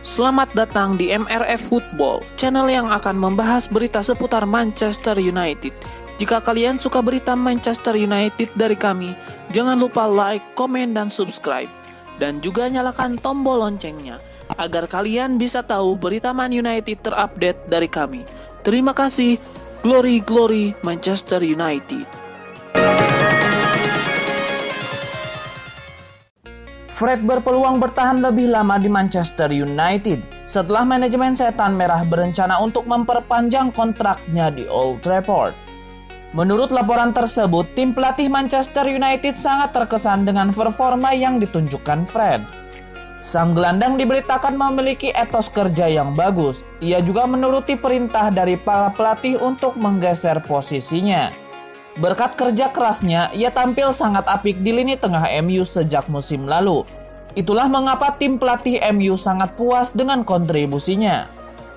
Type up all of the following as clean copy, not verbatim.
Selamat datang di MRF Football, channel yang akan membahas berita seputar Manchester United. Jika kalian suka berita Manchester United dari kami, jangan lupa like, komen, dan subscribe. Dan juga nyalakan tombol loncengnya, agar kalian bisa tahu berita Man United terupdate dari kami. Terima kasih, Glory Glory Manchester United. Fred berpeluang bertahan lebih lama di Manchester United setelah manajemen Setan Merah berencana untuk memperpanjang kontraknya di Old Trafford. Menurut laporan tersebut, tim pelatih Manchester United sangat terkesan dengan performa yang ditunjukkan Fred. Sang gelandang diberitakan memiliki etos kerja yang bagus. Ia juga menuruti perintah dari para pelatih untuk menggeser posisinya. Berkat kerja kerasnya, ia tampil sangat apik di lini tengah MU sejak musim lalu. Itulah mengapa tim pelatih MU sangat puas dengan kontribusinya.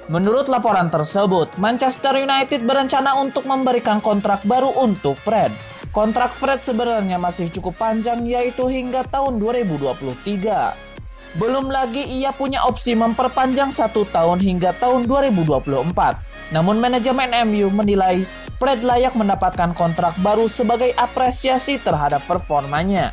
Menurut laporan tersebut, Manchester United berencana untuk memberikan kontrak baru untuk Fred. Kontrak Fred sebenarnya masih cukup panjang, yaitu hingga tahun 2023. Belum lagi ia punya opsi memperpanjang 1 tahun hingga tahun 2024. Namun manajemen MU menilai Fred layak mendapatkan kontrak baru sebagai apresiasi terhadap performanya.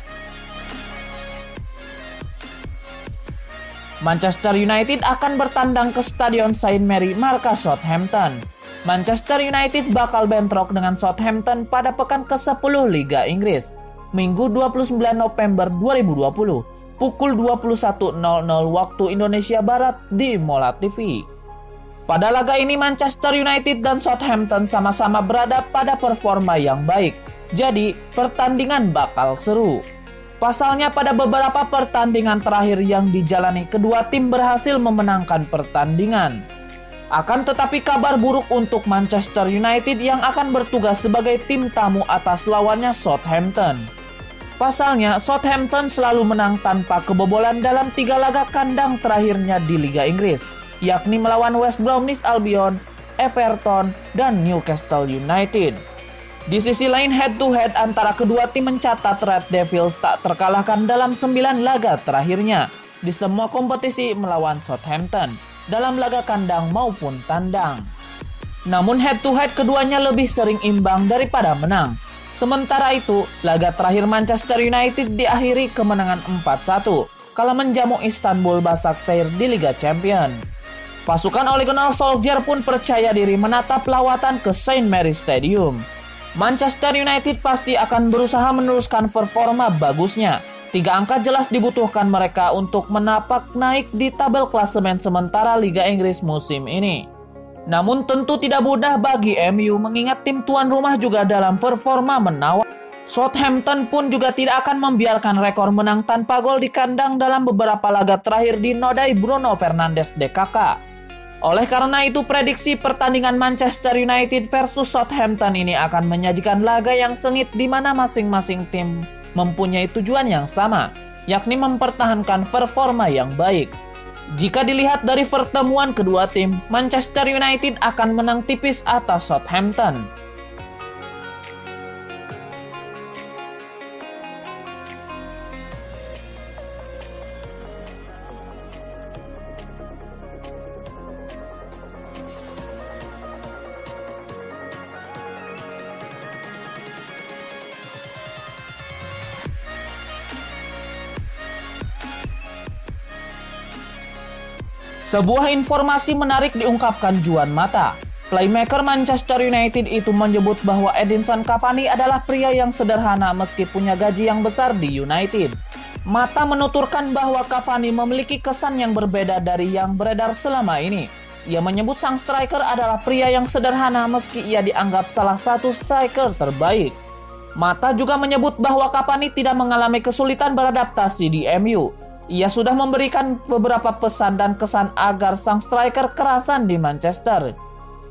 Manchester United akan bertandang ke Stadion St. Mary markas Southampton. Manchester United bakal bentrok dengan Southampton pada pekan ke-10 Liga Inggris, Minggu 29 November 2020, pukul 21.00 waktu Indonesia Barat di Mola TV. Pada laga ini Manchester United dan Southampton sama-sama berada pada performa yang baik, jadi pertandingan bakal seru. Pasalnya pada beberapa pertandingan terakhir yang dijalani, kedua tim berhasil memenangkan pertandingan. Akan tetapi kabar buruk untuk Manchester United yang akan bertugas sebagai tim tamu atas lawannya Southampton. Pasalnya Southampton selalu menang tanpa kebobolan dalam 3 laga kandang terakhirnya di Liga Inggris, yakni melawan West Bromwich Albion, Everton, dan Newcastle United. Di sisi lain, head-to-head antara kedua tim mencatat Red Devils tak terkalahkan dalam 9 laga terakhirnya di semua kompetisi melawan Southampton, dalam laga kandang maupun tandang. Namun head-to-head keduanya lebih sering imbang daripada menang. Sementara itu, laga terakhir Manchester United diakhiri kemenangan 4-1 kala menjamu Istanbul Başakşehir di Liga Champions. Pasukan Ole Gunnar Solskjaer pun percaya diri menatap lawatan ke St. Mary Stadium. Manchester United pasti akan berusaha meneruskan performa bagusnya. 3 angka jelas dibutuhkan mereka untuk menapak naik di tabel klasemen sementara Liga Inggris musim ini. Namun tentu tidak mudah bagi MU mengingat tim tuan rumah juga dalam performa menawar. Southampton pun juga tidak akan membiarkan rekor menang tanpa gol di kandang dalam beberapa laga terakhir dinodai Bruno Fernandes DKK. Oleh karena itu, prediksi pertandingan Manchester United versus Southampton ini akan menyajikan laga yang sengit di mana masing-masing tim mempunyai tujuan yang sama, yakni mempertahankan performa yang baik. Jika dilihat dari pertemuan kedua tim, Manchester United akan menang tipis atas Southampton. Sebuah informasi menarik diungkapkan Juan Mata. Playmaker Manchester United itu menyebut bahwa Edinson Cavani adalah pria yang sederhana meski punya gaji yang besar di United. Mata menuturkan bahwa Cavani memiliki kesan yang berbeda dari yang beredar selama ini. Ia menyebut sang striker adalah pria yang sederhana meski ia dianggap salah satu striker terbaik. Mata juga menyebut bahwa Cavani tidak mengalami kesulitan beradaptasi di MU. Ia sudah memberikan beberapa pesan dan kesan agar sang striker kerasan di Manchester.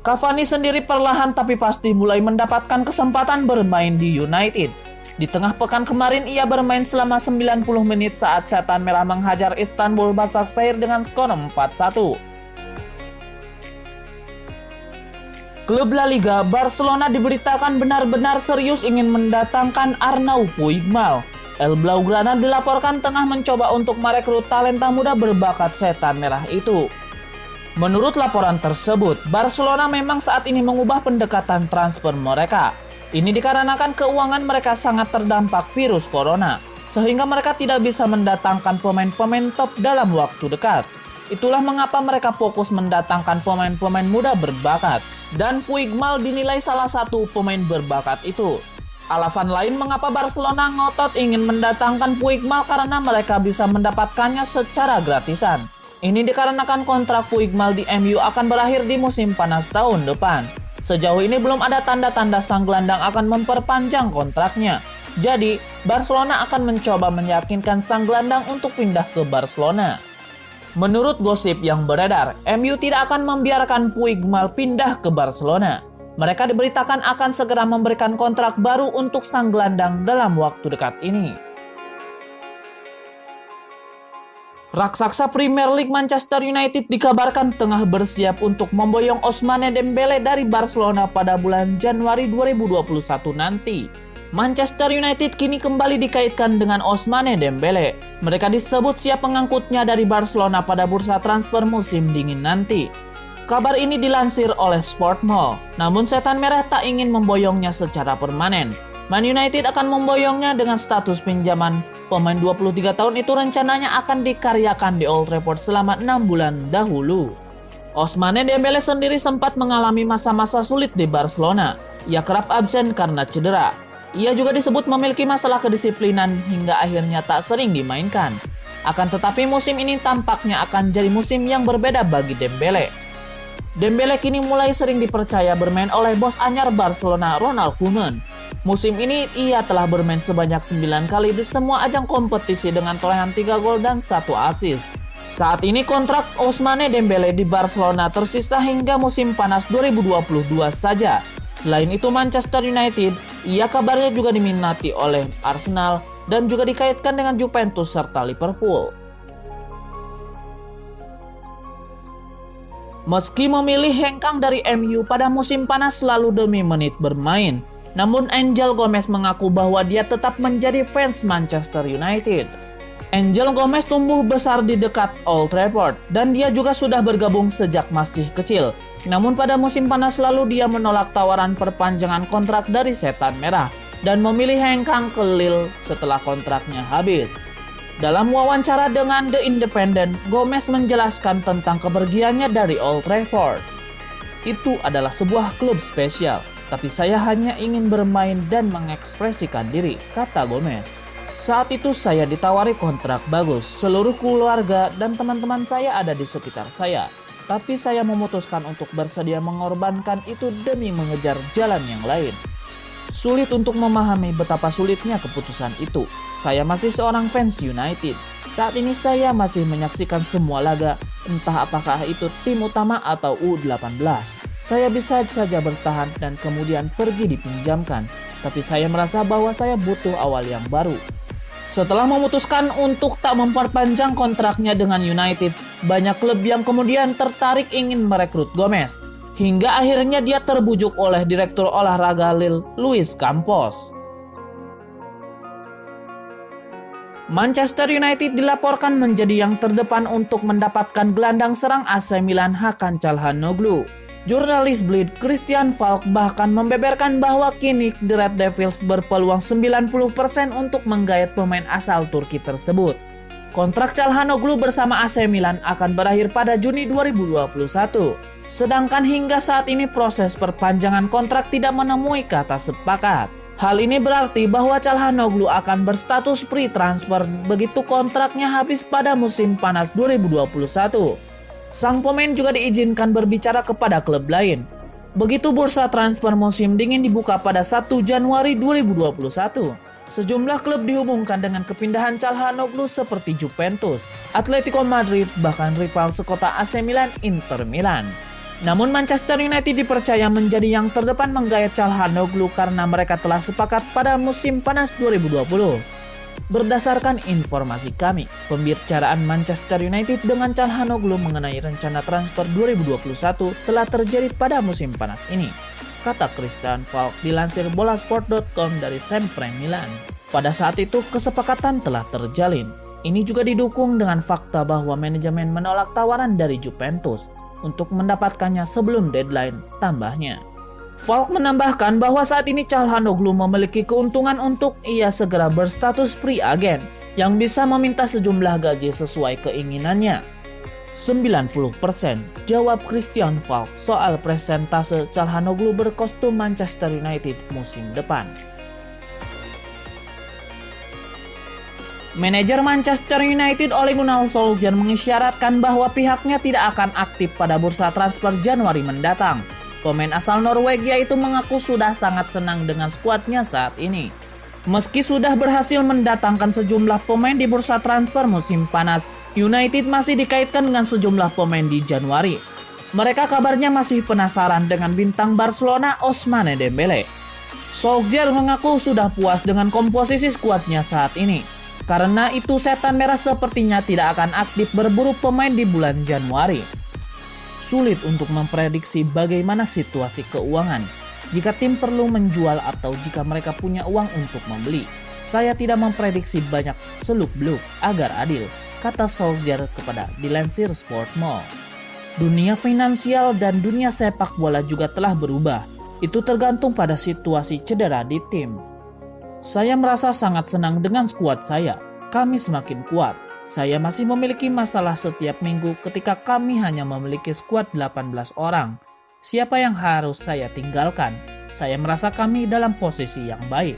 Cavani sendiri perlahan tapi pasti mulai mendapatkan kesempatan bermain di United. Di tengah pekan kemarin ia bermain selama 90 menit saat Setan Merah menghajar Istanbul Başakşehir dengan skor 4-1. Klub La Liga, Barcelona diberitakan benar-benar serius ingin mendatangkan Arnau Puigmal. El Blaugrana dilaporkan tengah mencoba untuk merekrut talenta muda berbakat Setan Merah itu. Menurut laporan tersebut, Barcelona memang saat ini mengubah pendekatan transfer mereka. Ini dikarenakan keuangan mereka sangat terdampak virus corona, sehingga mereka tidak bisa mendatangkan pemain-pemain top dalam waktu dekat. Itulah mengapa mereka fokus mendatangkan pemain-pemain muda berbakat, dan Puigmal dinilai salah satu pemain berbakat itu. Alasan lain mengapa Barcelona ngotot ingin mendatangkan Puigmal karena mereka bisa mendapatkannya secara gratisan. Ini dikarenakan kontrak Puigmal di MU akan berakhir di musim panas tahun depan. Sejauh ini belum ada tanda-tanda sang gelandang akan memperpanjang kontraknya. Jadi, Barcelona akan mencoba meyakinkan sang gelandang untuk pindah ke Barcelona. Menurut gosip yang beredar, MU tidak akan membiarkan Puigmal pindah ke Barcelona. Mereka diberitakan akan segera memberikan kontrak baru untuk sang gelandang dalam waktu dekat ini. Raksasa Premier League Manchester United dikabarkan tengah bersiap untuk memboyong Ousmane Dembele dari Barcelona pada bulan Januari 2021 nanti. Manchester United kini kembali dikaitkan dengan Ousmane Dembele. Mereka disebut siap mengangkutnya dari Barcelona pada bursa transfer musim dingin nanti. Kabar ini dilansir oleh Sportmall. Namun Setan Merah tak ingin memboyongnya secara permanen. Man United akan memboyongnya dengan status pinjaman. Pemain 23 tahun itu rencananya akan dikaryakan di Old Trafford selama 6 bulan dahulu. Ousmane Dembele sendiri sempat mengalami masa-masa sulit di Barcelona. Ia kerap absen karena cedera. Ia juga disebut memiliki masalah kedisiplinan hingga akhirnya tak sering dimainkan. Akan tetapi musim ini tampaknya akan jadi musim yang berbeda bagi Dembele. Dembele kini mulai sering dipercaya bermain oleh bos anyar Barcelona Ronald Koeman. Musim ini ia telah bermain sebanyak 9 kali di semua ajang kompetisi dengan torehan 3 gol dan 1 assist. Saat ini kontrak Ousmane Dembele di Barcelona tersisa hingga musim panas 2022 saja. Selain itu Manchester United, ia kabarnya juga diminati oleh Arsenal dan juga dikaitkan dengan Juventus serta Liverpool. Meski memilih hengkang dari MU pada musim panas selalu demi menit bermain, namun Angel Gomez mengaku bahwa dia tetap menjadi fans Manchester United. Angel Gomez tumbuh besar di dekat Old Trafford dan dia juga sudah bergabung sejak masih kecil. Namun pada musim panas lalu dia menolak tawaran perpanjangan kontrak dari Setan Merah dan memilih hengkang ke Lille setelah kontraknya habis. Dalam wawancara dengan The Independent, Gomez menjelaskan tentang kepergiannya dari Old Trafford. Itu adalah sebuah klub spesial, tapi saya hanya ingin bermain dan mengekspresikan diri, kata Gomez. Saat itu saya ditawari kontrak bagus, seluruh keluarga dan teman-teman saya ada di sekitar saya. Tapi saya memutuskan untuk bersedia mengorbankan itu demi mengejar jalan yang lain. Sulit untuk memahami betapa sulitnya keputusan itu. Saya masih seorang fans United. Saat ini saya masih menyaksikan semua laga, entah apakah itu tim utama atau U18. Saya bisa saja bertahan dan kemudian pergi dipinjamkan. Tapi saya merasa bahwa saya butuh awal yang baru. Setelah memutuskan untuk tak memperpanjang kontraknya dengan United, banyak klub yang kemudian tertarik ingin merekrut Gomez. Hingga akhirnya dia terbujuk oleh Direktur Olahraga Lille, Luis Campos. Manchester United dilaporkan menjadi yang terdepan untuk mendapatkan gelandang serang AC Milan Hakan Çalhanoğlu. Jurnalis Bleed Christian Falk bahkan membeberkan bahwa kini The Red Devils berpeluang 90% untuk menggait pemain asal Turki tersebut. Kontrak Çalhanoğlu bersama AC Milan akan berakhir pada Juni 2021. Sedangkan hingga saat ini proses perpanjangan kontrak tidak menemui kata sepakat. Hal ini berarti bahwa Çalhanoğlu akan berstatus free transfer begitu kontraknya habis pada musim panas 2021. Sang pemain juga diizinkan berbicara kepada klub lain. Begitu bursa transfer musim dingin dibuka pada 1 Januari 2021, sejumlah klub dihubungkan dengan kepindahan Çalhanoğlu seperti Juventus, Atletico Madrid, bahkan rival sekota AC Milan, Inter Milan. Namun Manchester United dipercaya menjadi yang terdepan menggait Çalhanoğlu karena mereka telah sepakat pada musim panas 2020. Berdasarkan informasi kami, pembicaraan Manchester United dengan Çalhanoğlu mengenai rencana transfer 2021 telah terjadi pada musim panas ini, kata Christian Falk dilansir bolasport.com dari Sempre Milan. Pada saat itu kesepakatan telah terjalin. Ini juga didukung dengan fakta bahwa manajemen menolak tawaran dari Juventus. untuk mendapatkannya sebelum deadline tambahnya. Falk menambahkan bahwa saat ini Calhanoglu memiliki keuntungan untuk ia segera berstatus free agent yang bisa meminta sejumlah gaji sesuai keinginannya. 90% jawab Christian Falk soal presentase Calhanoglu berkostum Manchester United musim depan. Manajer Manchester United Ole Gunnar Solskjaer mengisyaratkan bahwa pihaknya tidak akan aktif pada bursa transfer Januari mendatang. Pemain asal Norwegia itu mengaku sudah sangat senang dengan skuadnya saat ini. Meski sudah berhasil mendatangkan sejumlah pemain di bursa transfer musim panas, United masih dikaitkan dengan sejumlah pemain di Januari. Mereka kabarnya masih penasaran dengan bintang Barcelona Ousmane Dembele. Solskjaer mengaku sudah puas dengan komposisi skuadnya saat ini. Karena itu setan merah sepertinya tidak akan aktif berburu pemain di bulan Januari. Sulit untuk memprediksi bagaimana situasi keuangan jika tim perlu menjual atau jika mereka punya uang untuk membeli. Saya tidak memprediksi banyak seluk-beluk agar adil, kata Solskjaer kepada dilansir Sportmall. Dunia finansial dan dunia sepak bola juga telah berubah. Itu tergantung pada situasi cedera di tim. Saya merasa sangat senang dengan skuad saya. Kami semakin kuat. Saya masih memiliki masalah setiap minggu ketika kami hanya memiliki skuad 18 orang. Siapa yang harus saya tinggalkan? Saya merasa kami dalam posisi yang baik.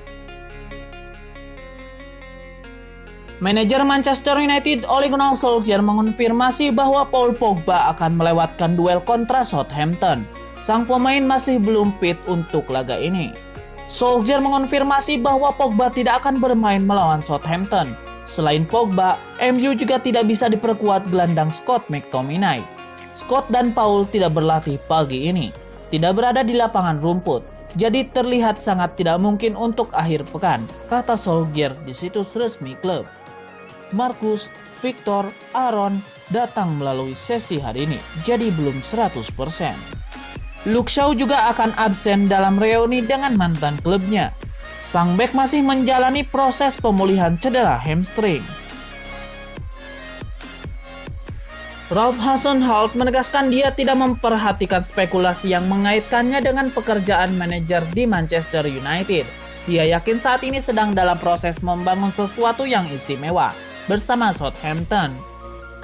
Manajer Manchester United Ole Gunnar Solskjaer mengonfirmasi bahwa Paul Pogba akan melewatkan duel kontra Southampton. Sang pemain masih belum fit untuk laga ini. Solskjaer mengonfirmasi bahwa Pogba tidak akan bermain melawan Southampton. Selain Pogba, MU juga tidak bisa diperkuat gelandang Scott McTominay. Scott dan Paul tidak berlatih pagi ini, tidak berada di lapangan rumput, jadi terlihat sangat tidak mungkin untuk akhir pekan, kata Solskjaer di situs resmi klub. Marcus, Victor, Aaron datang melalui sesi hari ini, jadi belum 100%. Luke Shaw juga akan absen dalam reuni dengan mantan klubnya. Sang bek masih menjalani proses pemulihan cedera hamstring. Ralph Hasenhüttl menegaskan dia tidak memperhatikan spekulasi yang mengaitkannya dengan pekerjaan manajer di Manchester United. Dia yakin saat ini sedang dalam proses membangun sesuatu yang istimewa bersama Southampton.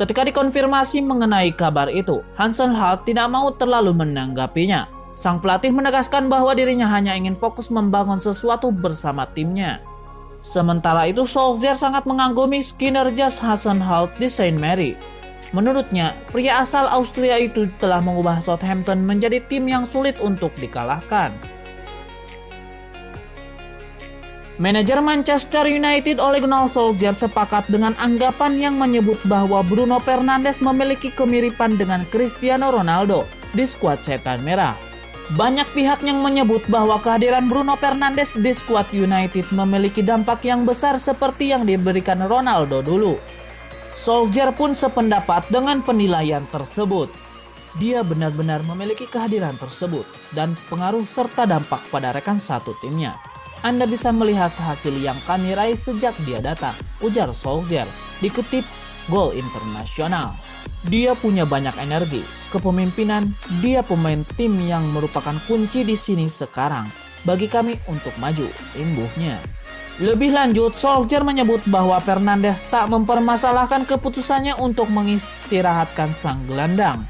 Ketika dikonfirmasi mengenai kabar itu, Hasenhüttl tidak mau terlalu menanggapinya. Sang pelatih menegaskan bahwa dirinya hanya ingin fokus membangun sesuatu bersama timnya. Sementara itu, Solskjaer sangat mengagumi kinerja Hasenhüttl di St. Mary. Menurutnya, pria asal Austria itu telah mengubah Southampton menjadi tim yang sulit untuk dikalahkan. Manajer Manchester United Ole Gunnar Solskjaer sepakat dengan anggapan yang menyebut bahwa Bruno Fernandes memiliki kemiripan dengan Cristiano Ronaldo di skuad Setan Merah. Banyak pihak yang menyebut bahwa kehadiran Bruno Fernandes di skuad United memiliki dampak yang besar seperti yang diberikan Ronaldo dulu. Solskjaer pun sependapat dengan penilaian tersebut. Dia benar-benar memiliki kehadiran tersebut dan pengaruh serta dampak pada rekan satu timnya. Anda bisa melihat hasil yang kami raih sejak dia datang, ujar Solskjaer, dikutip Gol Internasional. Dia punya banyak energi, kepemimpinan, dia pemain tim yang merupakan kunci di sini sekarang bagi kami untuk maju, imbuhnya. Lebih lanjut, Solskjaer menyebut bahwa Fernandes tak mempermasalahkan keputusannya untuk mengistirahatkan sang gelandang.